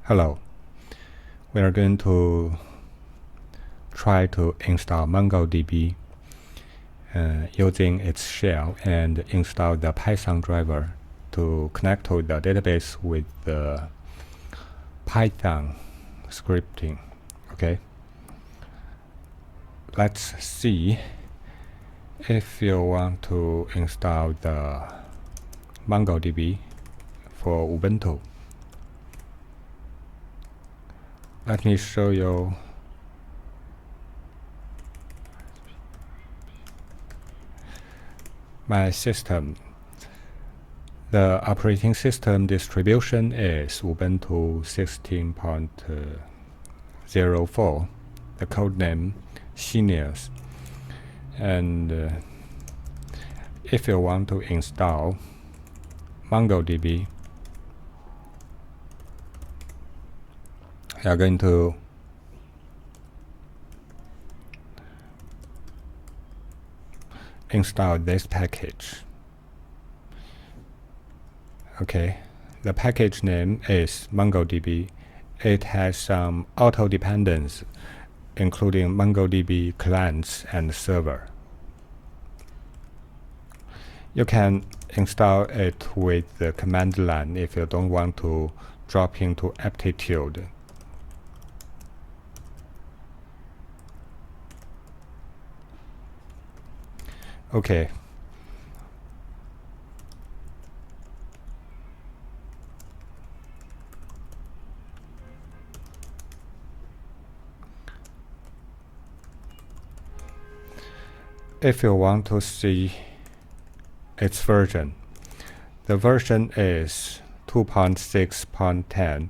Hello. We are going to try to install mongodb using its shell and install the Python driver to connect to the database with the Python scripting. Okay. Let's see if you want to install the mongodb for Ubuntu. Let me show you my system. The operating system distribution is Ubuntu 16.04. The code name Seniors. And if you want to install mongodb, you are going to install this package. Okay, the package name is mongodb. It has some auto dependence, including mongodb clients and server. You can install it with the command line if you don't want to drop into aptitude. Okay. If you want to see its version, the version is 2.6.10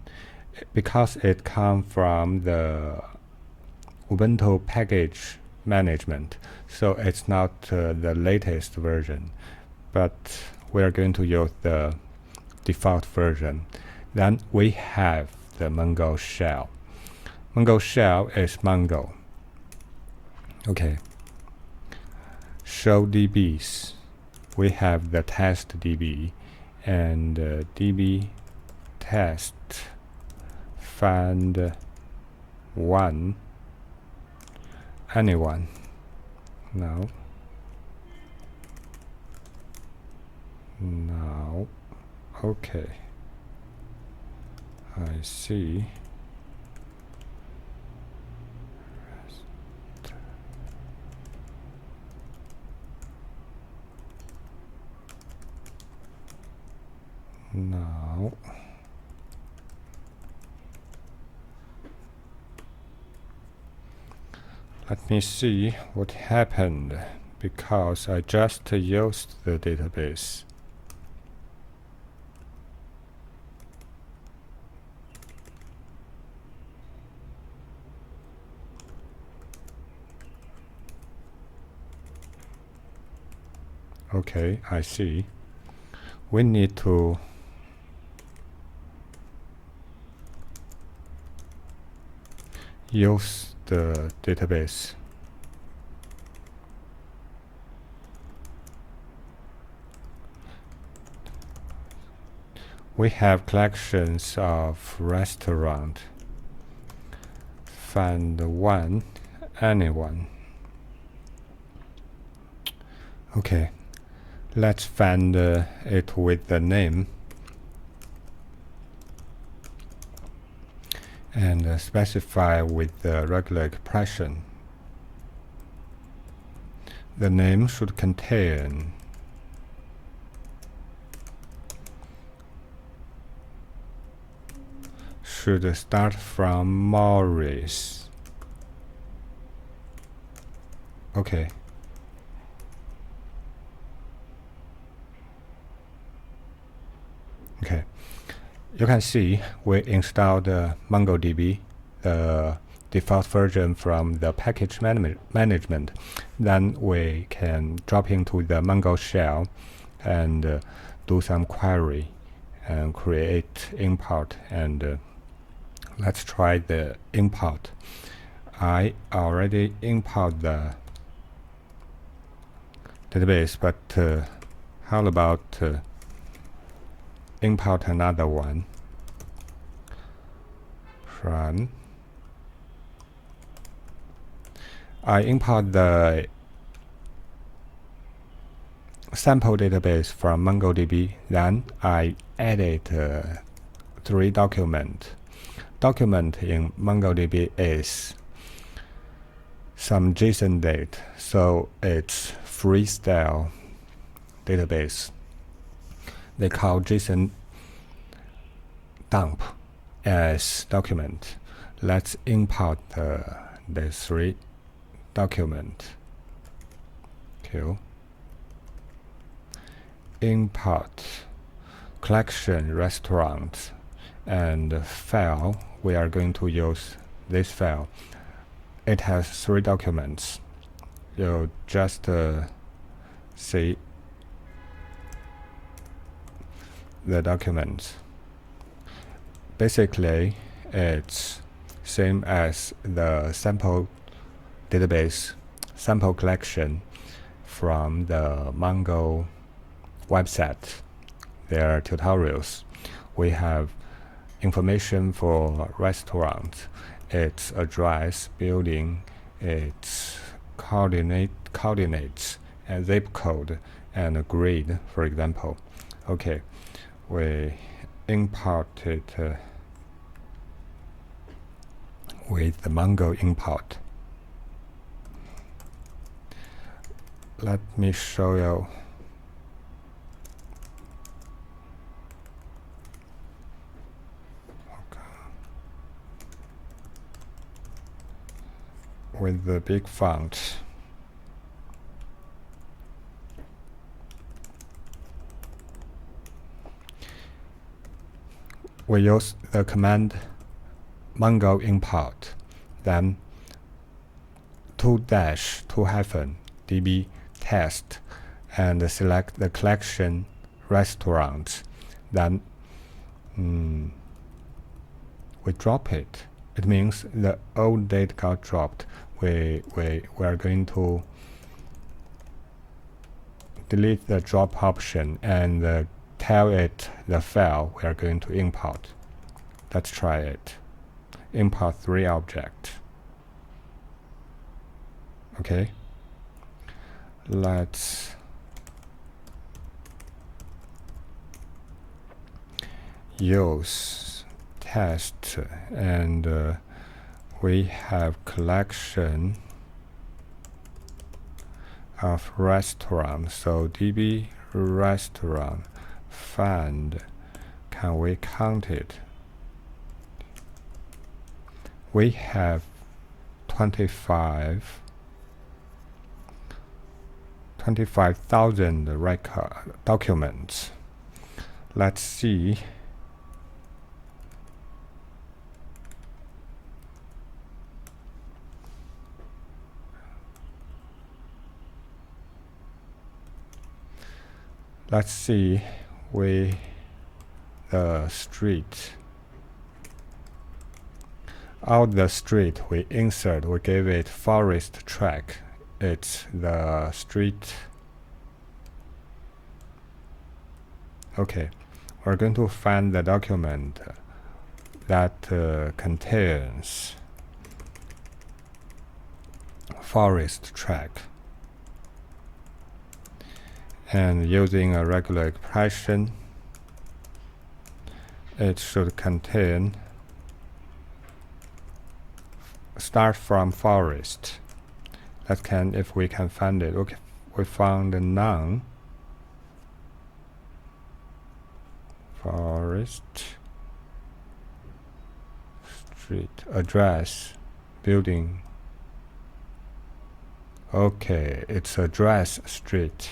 because it comes from the Ubuntu package management, so it's not the latest version, but we are going to use the default version. Then we have the Mongo shell. Mongo shell is Mongo. Okay. Show DBs. We have the test DB and DB test find one anyone. No. Okay, I see. Now let me see what happened because I just used the database. Okay, I see. We need to use the database. We have collections of restaurant. Find one anyone. Okay, let's find it with the name and specify with the regular expression. The name should contain should start from Maurice. Okay. Okay. You can see we installed mongodb, the default version from the package management. Then we can drop into the Mongo shell and do some query and create import. And let's try the import. I already import the database, but how about import another one? run. I import the sample database from mongodb. Then I added 3 documents. Document in mongodb is some JSON data, so it's freestyle database. They call JSON dump as document. Let's import the 3 documents. Cool. Import collection restaurant and file. We are going to use this file. It has 3 documents. You just see the documents. Basically, it's same as the sample database, sample collection from the Mongo website. There are tutorials. We have information for restaurant, its address, building, its coordinates, and zip code, and a grade, for example. Okay, we import it with the Mongo import. Let me show you. With the big font. We use the command mongo import, then 2-2-db test, and select the collection restaurants. Then we drop it. It means the old data got dropped. We are going to delete the drop option and tell it the file we are going to import. Let's try it. Import 3 objects. Okay. Let's use test, and we have collection of restaurant. So db restaurant find, can we count it? We have 25,000 record documents. Let's see. Let's see the street. Out the street we insert, we give it forest track. It's the street. Okay, we're going to find the document that contains forest track. And using a regular expression, it should contain start from forest. If we can find it. Okay, we found none. Forest, street, address, building. Okay, it's address street.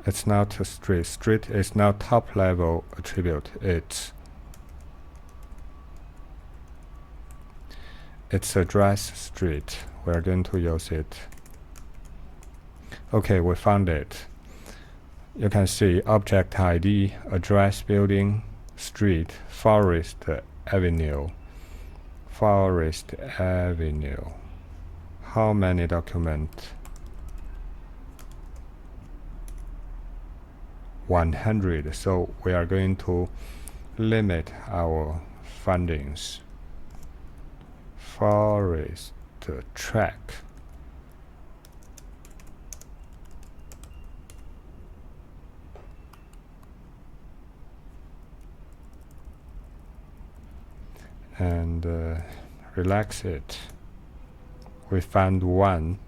It's not a street. Street is not top level attribute. It's address street. We're going to use it. Okay, we found it. You can see object ID, address, building, street, forest avenue. Forest avenue. How many documents? 100. So we are going to limit our findings forest track. And relax it. We found one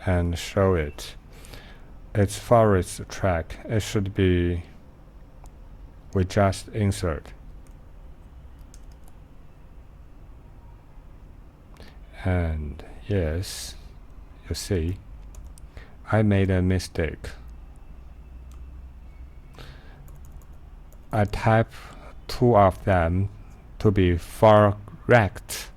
and show it. It's forest track. It should be, we just insert. And yes, you see, I made a mistake. I type two of them to be correct,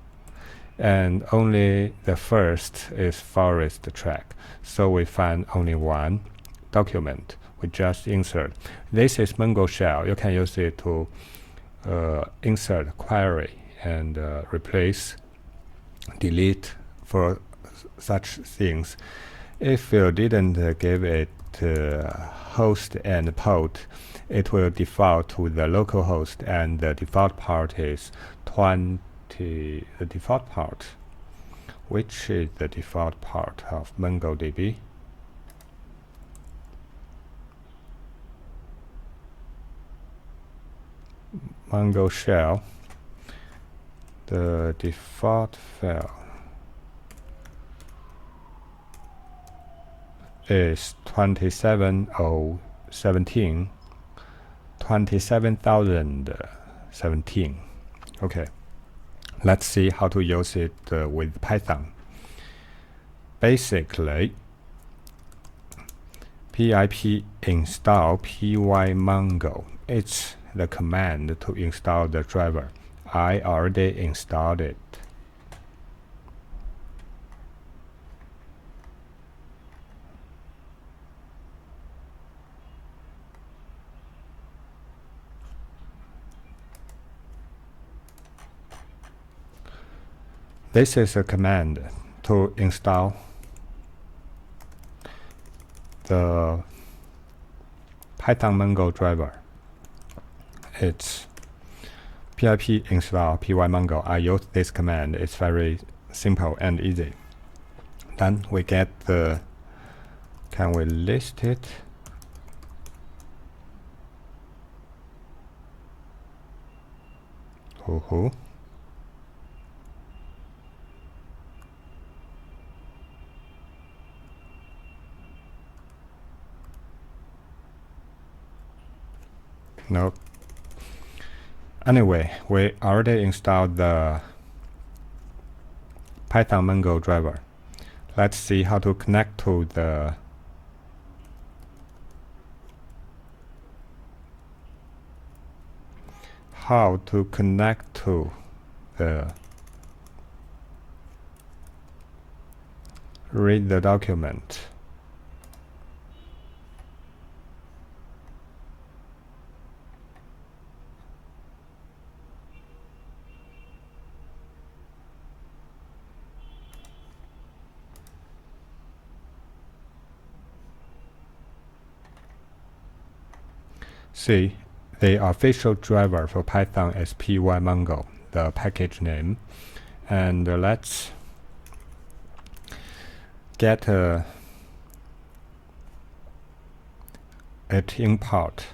and only the first is forest track. So we find only one document. We just insert. This is Mongo shell. You can use it to insert query and replace, delete for such things. If you didn't give it host and port, it will default to the local host, and the default port is 20. The default port, which is the default port of MongoDB. Mongo shell, the default file is 27017, 27017. Okay, let's see how to use it with Python. Basically, pip install pymongo. It's the command to install the driver. I already installed it. This is a command to install the Python Mongo driver. It's pip install pymongo. I use this command. It's very simple and easy. Then we get the, can we list it? Nope. Anyway, we already installed the Python Mongo driver. Let's see how to connect to the read the document. See, the official driver for Python is pymongo, the package name. And let's get it import.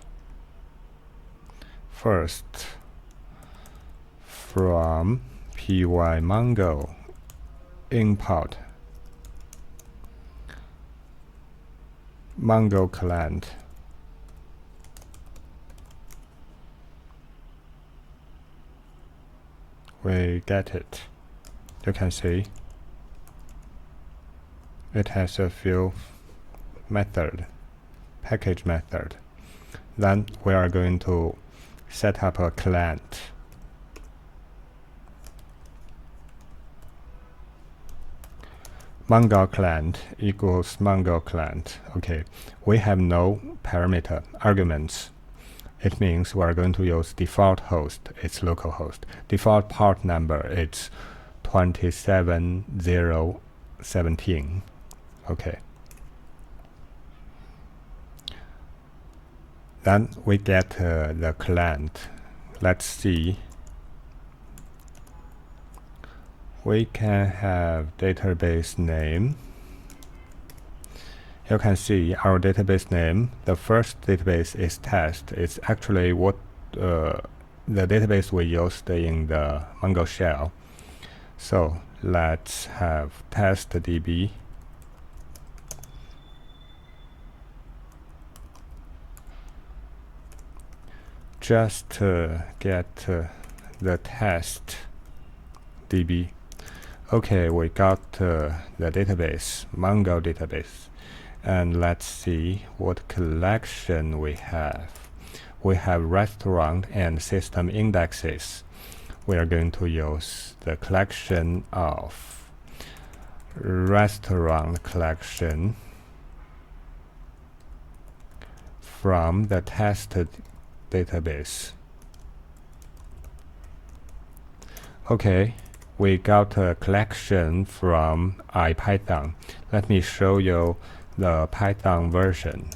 First, from pymongo import Mongo client. We get it. You can see it has a few method, package method. Then we are going to set up a client. Mongo client equals Mongo client. Okay, we have no parameter arguments. It means we are going to use default host, it's localhost. Default port number, it's 27017. Okay. Then we get the client. Let's see. We can have database name. You can see our database name. The first database is test. It's actually what the database we used in the Mongo shell. So let's have test.db. Just get the test DB. Okay, we got the database, Mongo database. And let's see what collection we have. We have restaurant and system indexes. We are going to use the collection of restaurant collection from the test database. Okay, we got a collection from IPython. Let me show you the Python version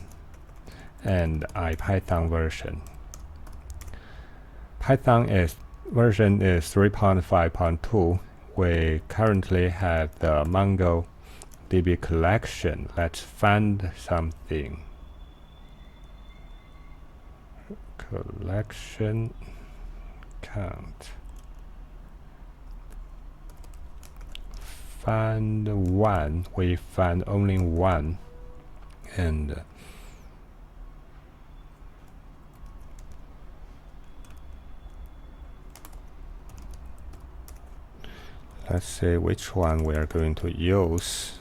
and IPython version. Python version is 3.5.2. We currently have the mongodb collection. Let's find something. Collection count. Find one. We find only one. And let's see which one we are going to use.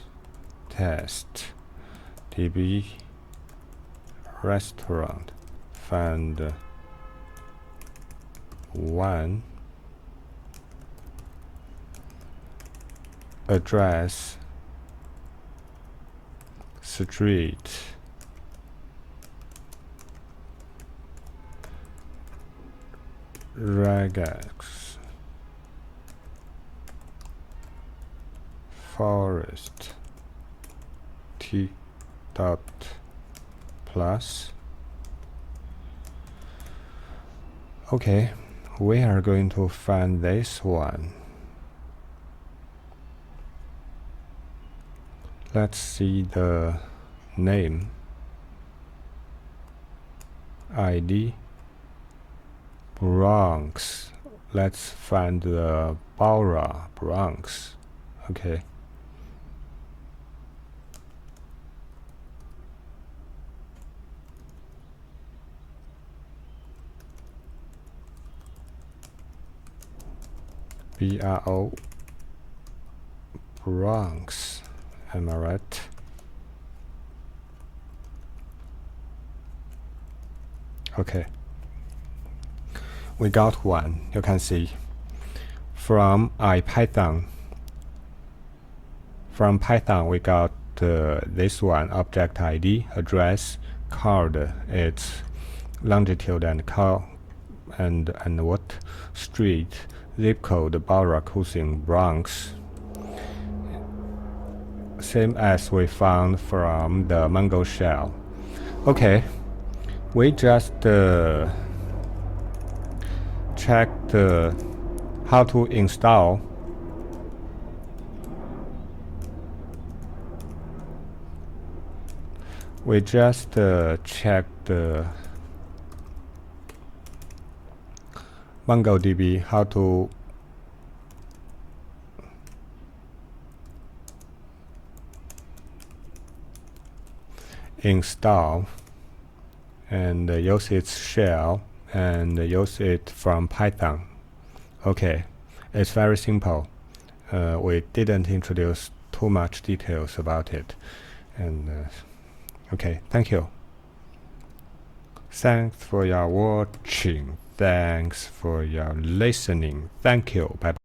Test db restaurant. Find one. Address street regex forest t dot plus. Okay, we are going to find this one. Let's see the name, ID, Bronx. Let's find the Borough, Bronx. Okay. BRO, Bronx. Am I right? Okay. We got one. You can see from IPython. From Python, we got this one: object ID, address, card. It's longitude and what street, zip code, Borough, Cushing, Bronx. Same as we found from the Mongo shell. Okay, we just checked how to install. We just checked MongoDB how to install and use its shell and use it from Python. Okay, it's very simple. We didn't introduce too much details about it. And okay, thank you. Thanks for your watching. Thanks for your listening. Thank you. Bye bye.